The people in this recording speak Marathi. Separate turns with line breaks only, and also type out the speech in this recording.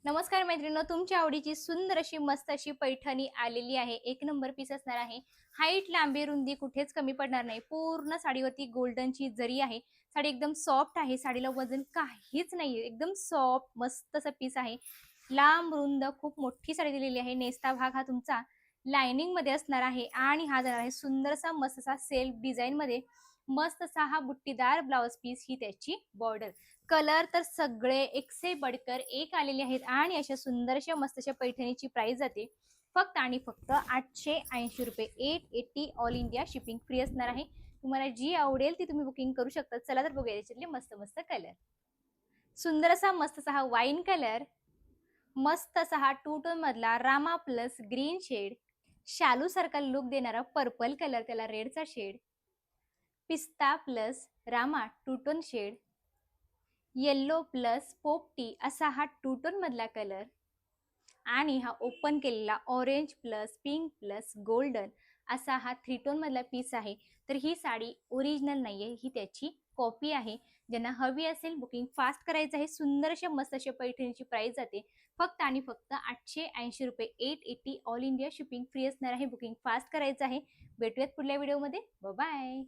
नमस्कार मैत्रिणींनो, तुमच्या आवडीची सुंदर अशी मस्त अशी पैठणी आलेली आहे। एक नंबर पीस असणार आहे। हाईट, लांबी, रुंदी कुठेच कमी पडणार नाही। पूर्ण साडीवरती गोल्डनची जरी आहे। साडी एकदम सॉफ्ट आहे। साडीला वजन काहीच नाहीये, एकदम सॉफ्ट मस्त असा पीस आहे। लांब रुंद खूप मोठी साडी दिलेली आहे। नेसता भाग हा तुमचा लाइनिंग मध्ये असणार आहे आणि हा जाणार आहे सुंदरसा मस्त असा सेल्फ डिझाइन मध्ये। मस्त असा हा बुट्टीदार ब्लाउज पीस ही त्याची बॉर्डर। कलर तर सगळे एक से बढ़कर एक आलेले आहेत आणि अशा सुंदरशा मस्त अशा पैठणीची प्राइस जाते फक्त आणि फक्त 880 रुपये। 880 ऑल इंडिया शिपिंग फ्री असणार आहे। तुम्हाला जी आवडेल ती तुम्ही बुकिंग करू शकता। चला तर बघूया याच्यातले मस्त मस्त कलर। सुंदर असा मस्त असा हा वाईन कलर, मस्त असा हा टू टोन मधला रामा प्लस ग्रीन शेड, शालू सारखा लुक देणारा पर्पल कलर, त्याला रेडचा शेड, पिस्ता प्लस रामा two tone shade, yellow plus पोपटी असा हा टू टोन मधला कलर आणि हा ओपन केलेला orange plus pink plus golden असा हा थ्री टोन मधला पीस आहे। तर ही साडी ओरिजिनल नाहीये, ही त्याची कॉपी आहे। ज्यांना हवी असेल बुकिंग फास्ट करायचं आहे। सुंदर अशा मस्त अशा पैठणीची प्राइस जाते फक्त आणि फक्त 880 रुपये। 880 ऑल इंडिया शिपिंग फ्री असणार आहे। बुकिंग फास्ट करायचं आहे। भेटूयात पुढल्या व्हिडिओमध्ये। Bye bye.